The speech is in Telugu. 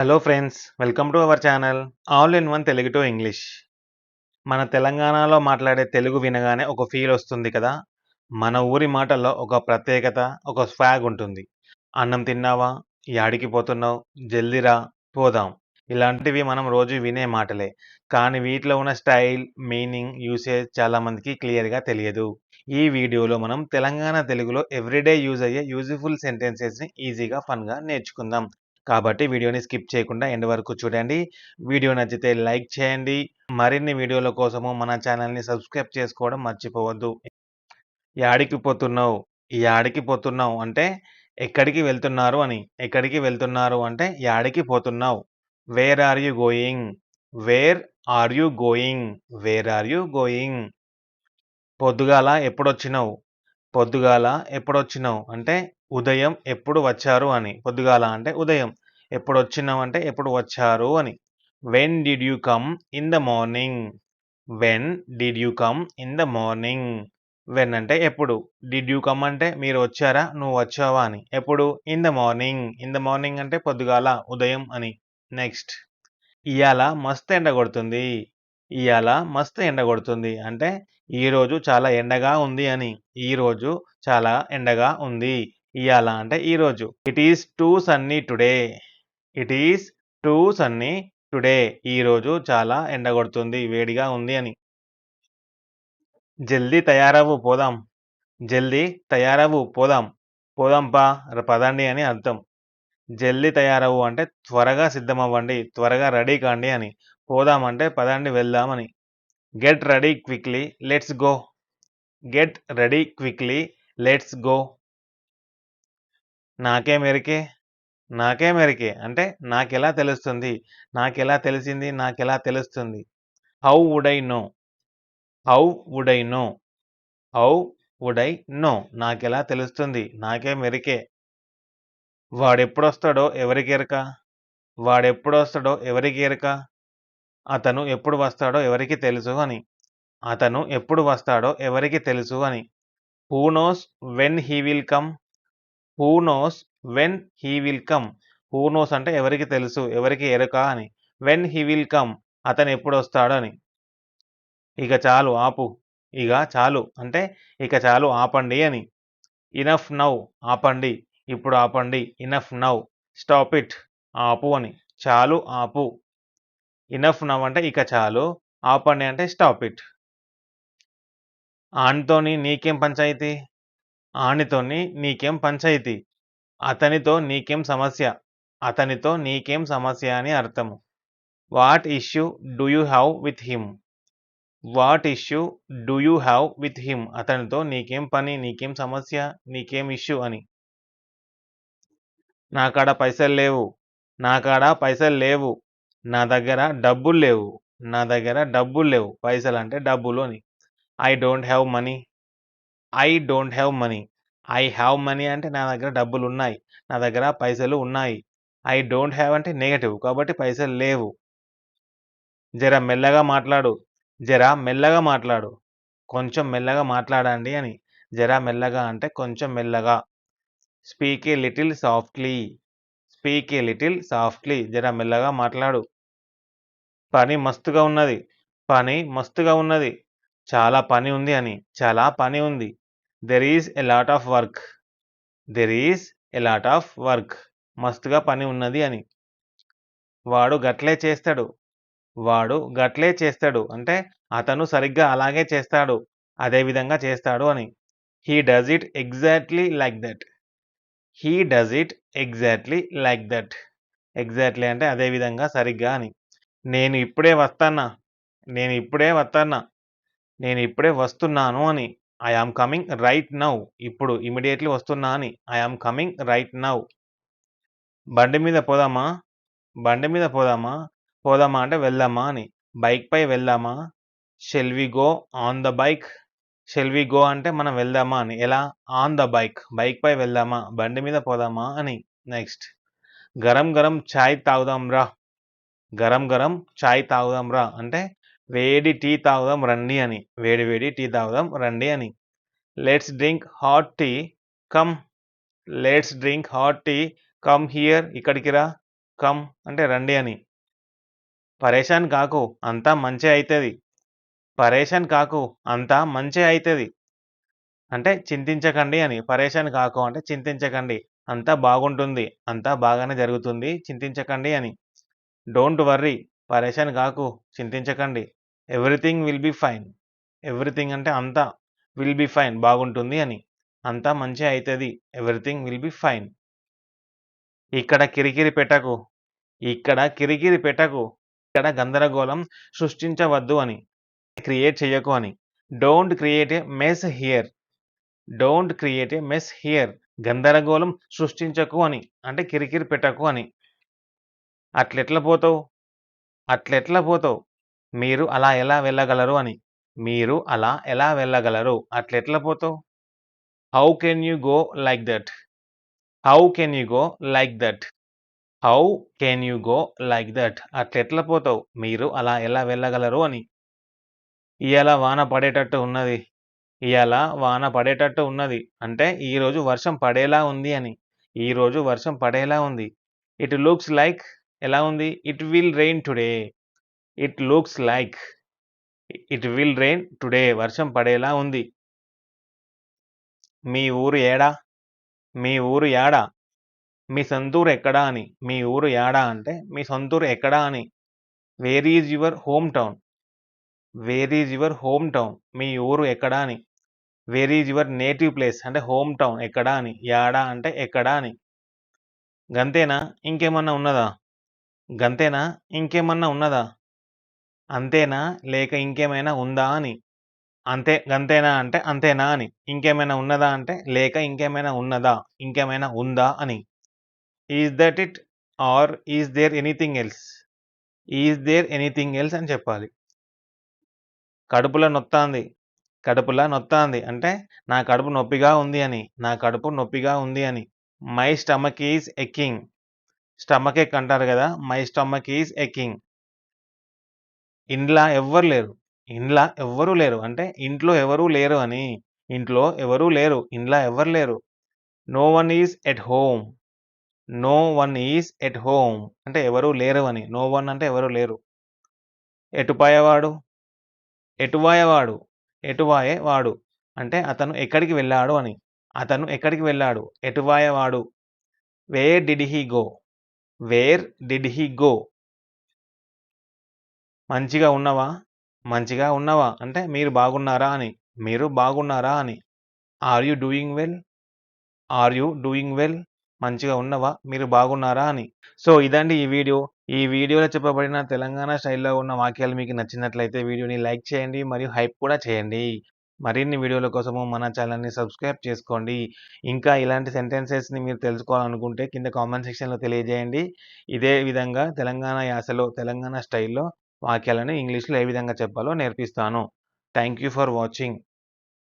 Hello friends, welcome to our channel all in one Telugu to English. మన తెలంగాణలో మాట్లాడే తెలుగు వినగానే ఒక ఫీల్ వస్తుంది కదా. మన ఊరి మాటల్లో ఒక ప్రత్యేకత, ఒక స్వాగ్ ఉంటుంది. అన్నం తిన్నావా, యాడికి పోతున్నావు, జల్దిరా, పోదాం. ఇలాంటివి మనం రోజు వినే మాటలే. కానీ వీటిలో ఉన్న స్టైల్, మీనింగ్, యూసేజ్ చాలా మందికి క్లియర్గా తెలియదు. ఈ వీడియోలో మనం తెలంగాణ తెలుగులో ఎవ్రీడే యూజ్ అయ్యే యూజ్ఫుల్ సెంటెన్సెస్ని ఈజీగా ఫన్గా నేర్చుకుందాం. కాబట్టి వీడియోని స్కిప్ చేయకుండా ఎండ్ వరకు చూడండి. వీడియో నచ్చితే లైక్ చేయండి. మరిన్ని వీడియోల కోసము మన ఛానల్ని సబ్స్క్రైబ్ చేసుకోవడం మర్చిపోవద్దు. యాడికి పోతున్నావు, యాడికి పోతున్నావు అంటే ఎక్కడికి వెళ్తున్నారు అని. ఎక్కడికి వెళ్తున్నారు అంటే యాడికి పోతున్నావు. Where are you going, where are you going, where are you going. పొద్దుగాల ఎప్పుడొచ్చినావు, పొద్దుగాల ఎప్పుడొచ్చినావు అంటే ఉదయం ఎప్పుడు వచ్చారు అని. పొద్దుగాల అంటే ఉదయం, ఎప్పుడొచ్చినావు అంటే ఎప్పుడు వచ్చారు అని. When did you come in the morning, when did you come in the morning. When అంటే ఎప్పుడు, డిడ్ యూ కమ్ అంటే మీరు వచ్చారా, నువ్వు వచ్చావా అని. ఎప్పుడు, in the morning. In the morning అంటే పొద్దుగాల, ఉదయం అని. నెక్స్ట్, ఇయాల మస్తు ఎండ కొడుతుంది, ఇయాల మస్తు ఎండ కొడుతుంది అంటే ఈరోజు చాలా ఎండగా ఉంది అని. ఈరోజు చాలా ఎండగా ఉంది. ఇయాల అంటే ఈరోజు. It is two Sunny today, it is two Sunny today. ఈరోజు చాలా ఎండ కొడుతుంది, వేడిగా ఉంది అని. జల్దీ తయారవ్వు పోదాం, జల్దీ తయారవ్వు పోదాం. పోదాం పా, పదండి అని అర్థం. జల్దీ తయారవ్వు అంటే త్వరగా సిద్ధమవ్వండి, త్వరగా రెడీ కాండి అని. పోదాం అంటే పదండి వెళ్దాం అని. Get ready quickly, let's go. Get ready quickly, let's go. నాకేం ఎరికే, నాకేం ఎరికే అంటే నాకెలా తెలుస్తుంది, నాకెలా తెలిసింది, నాకెలా తెలుస్తుంది. How would I know, how would I know, how would I know. నాకెలా తెలుస్తుంది, నాకేం ఎరికే. వాడెప్పుడొస్తాడో ఎవరికి ఎరక, వాడెప్పుడొస్తాడో ఎవరికి ఎరక. అతను ఎప్పుడు వస్తాడో ఎవరికి తెలుసు అని. అతను ఎప్పుడు వస్తాడో ఎవరికి తెలుసు అని. Who knows when he will come, who knows when he will come. Who knows అంటే ఎవరికి తెలుసు, ఎవరికి ఎరుక అని. వెన్ హీ విల్ కమ్, అతను ఎప్పుడు వస్తాడు అని. ఇక చాలు ఆపు, ఇక చాలు అంటే ఇక చాలు ఆపండి అని. ఇనఫ్ నౌ, ఆపండి, ఇప్పుడు ఆపండి. ఇనఫ్ నౌ, స్టాప్ ఇట్, ఆపు అని. చాలు ఆపు. ఇనఫ్ నౌ అంటే ఇక చాలు, ఆపండి అంటే స్టాప్ ఇట్. ఆనితోని నీకేం పంచాయితీ, ఆనితోని నీకేం పంచాయితీ. అతనితో నీకేం సమస్య, అతనితో నీకేం సమస్య అని అర్థము. What issue do you have with him, what issue do you have with him. అతనితో నీకేం పని, నీకేం సమస్య, నీకేం ఇష్యూ అని. నా కాడ పైసలు లేవు, నా కాడ పైసలు లేవు. నా దగ్గర డబ్బులు లేవు, నా దగ్గర డబ్బులు లేవు. పైసలు అంటే డబ్బులు అని. I don't have money, I don't have money. I have money అంటే నా దగ్గర డబ్బులు ఉన్నాయి, నా దగ్గర పైసలు ఉన్నాయి. ఐ డోంట్ హ్యావ్ అంటే నెగటివ్, కాబట్టి పైసలు లేవు. జర మెల్లగా మాట్లాడు, జర మెల్లగా మాట్లాడు. కొంచెం మెల్లగా మాట్లాడండి అని. జర మెల్లగా అంటే కొంచెం మెల్లగా. Speak a little softly, speak a little softly. జర మెల్లగా మాట్లాడు. పని మస్తుగా ఉన్నది, పని మస్తుగా ఉన్నది. చాలా పని ఉంది అని. చాలా పని ఉంది. There is a lot of work, there is a lot of work. మస్తుగా పని ఉన్నది అని. వాడు గట్లే చేస్తాడు, వాడు గట్లే చేస్తాడు అంటే అతను సరిగ్గా అలాగే చేస్తాడు, అదే విధంగా చేస్తాడు అని. He does it exactly like that, he does it exactly like that. Exactly అంటే అదే విధంగా, సరిగ్గా అని. నేను ఇప్పుడే వస్తానా, నేను ఇప్పుడే వస్తానా, నేను ఇప్పుడే వస్తున్నాను అని. I am coming right now. ఇప్పుడు ఇమీడియట్లీ వస్తున్నా అని. I am coming right now. బండి మీద పోదామా, బండి మీద పోదామా. పోదామా అంటే వెళ్దామా అని. బైక్ పై వెళ్దామా. Shall we go on the bike, shall we go అంటే మనం వెళ్దామా అని. ఎలా, ఆన్ ద బైక్, బైక్ పై వెళ్దామా, బండి మీద పోదామా అని. నెక్స్ట్, గరం గరం చాయ్ తాగుదాం రా, గరం గరం చాయ్ తాగుదాం రా అంటే వేడి టీ తాగుదాం రండి అని. వేడి వేడి టీ తాగుదాం రండి అని. Let's drink hot tea, come, let's drink hot tea, come here, ఇక్కడికి రా, కమ్ అంటే రండి అని. పరేషాన్ కాకు అంతా మంచే అయితది. పరేషాన్ కాకు అంతా మంచే అయితది. అంటే చింతించకండి అని. పరేషాన్ కాకు అంటే చింతించకండి. అంతా బాగుంటుంది. అంతా బాగానే జరుగుతుంది. చింతించకండి అని. డోంట్ వర్రీ పరేషాన్ కాకు చింతించకండి. Everything will be fine. Everything అంటే అంతా. విల్ బి ఫైన్ బాగుంటుంది అని. అంతా మంచే అయితది. Everything will be fine. ఇక్కడ కిరికిరి పెట్టకు. ఇక్కడ కిరికిరి పెట్టకు. ఇక్కడ గందరగోళం సృష్టించవద్దు అని. క్రియేట్ చెయ్యకు అని. Don't create a mess here. Don't create a mess here. గందరగోళం సృష్టించకు అని. అంటే కిరికిరి పెట్టకు అని. అట్లెట్ల పోతావు? అట్లెట్ల పోతావు? మీరు అలా ఎలా వెళ్ళగలరు అని. మీరు అలా ఎలా వెళ్ళగలరు? అట్లెట్ల పోతావు? How can you go like that? How can you go like that? How can you go like that? అట్లెట్ల పోతావు? మీరు అలా ఎలా వెళ్ళగలరు అని. ఇయాల వాన పడేటట్టు ఉన్నది. ఇయాల వాన పడేటట్టు ఉన్నది. అంటే ఈరోజు వర్షం పడేలా ఉంది అని. ఈరోజు వర్షం పడేలా ఉంది. ఇట్ లుక్స్ లైక్ ఎలా ఉంది? It will rain today. It looks like it will rain today. వర్షం పడేలా ఉంది. మీ ఊరు ఏడా? మీ ఊరు యాడా? మీ సొంతూరు ఎక్కడా అని. మీ ఊరు యాడా అంటే మీ సొంతూరు ఎక్కడా అని. Where is your home town? Where is your home town? మీ ఊరు ఎక్కడా అని. Where is your native place అంటే హోమ్ టౌన్ ఎక్కడా అని. యాడా అంటే ఎక్కడా అని. గంతేనా? ఇంకేమన్నా ఉన్నదా? గంతేనా? ఇంకేమన్నా ఉన్నదా? అంతేనా? లేక ఇంకేమైనా ఉందా అని. అంతే గంతేనా అంటే అంతేనా అని. ఇంకేమైనా ఉన్నదా అంటే లేక ఇంకేమైనా ఉన్నదా? ఇంకేమైనా ఉందా అని. Is that it? Or is there anything else? Is there anything else అని చెప్పాలి. కడుపులో నొత్తాంది. కడుపులా నొత్తాంది అంటే నా కడుపు నొప్పిగా ఉంది అని. నా కడుపు నొప్పిగా ఉంది అని. My stomach is aching. Stomach ache అంటారు గదా! My stomach is aching. ఇండ్ల ఎవ్వరు లేరు. ఇండ్ల ఎవ్వరు లేరు అంటే ఇంట్లో ఎవరు లేరు అని. ఇంట్లో ఎవరు లేరు. ఇండ్ల ఎవ్వరు లేరు. No one is at home. No one is at home అంటే ఎవరు లేరు అని. నో వన్ అంటే ఎవరు లేరు. ఎటుపాయవాడు? ఎటువాయవాడు? ఎటువాయే వాడు. అంటే అతను ఎక్కడికి వెళ్ళాడు అని. అతను ఎక్కడికి వెళ్ళాడు? ఎటువాయవాడు. Where did he go? Where did he go? మంచిగా ఉన్నవా? మంచిగా ఉన్నవా? అంటే మీరు బాగున్నారా అని. మీరు బాగున్నారా అని. Are you doing well? Are you doing well? మంచిగా ఉన్నవా? మీరు బాగున్నారా అని. సో, ఇదండి ఈ వీడియో. ఈ వీడియోలో చెప్పబడిన తెలంగాణ స్టైల్‌లో ఉన్న వాక్యాలు మీకు నచ్చినట్లయితే వీడియోని లైక్ చేయండి మరియు హైప్ కూడా చేయండి. మరిన్ని వీడియోల కోసము మన ఛానెల్‌ని సబ్స్క్రైబ్ చేసుకోండి. ఇంకా ఇలాంటి సెంటెన్సెస్‌ని మీరు తెలుసుకోవాలనుకుంటే కింద కామెంట్ సెక్షన్‌లో తెలియజేయండి. ఇదే విధంగా తెలంగాణ యాసలో, తెలంగాణ స్టైల్‌లో వాక్యాలను ఇంగ్లీష్‌లో ఏ విధంగా చెప్పాలో నేర్పిస్తాను. Thank you for watching.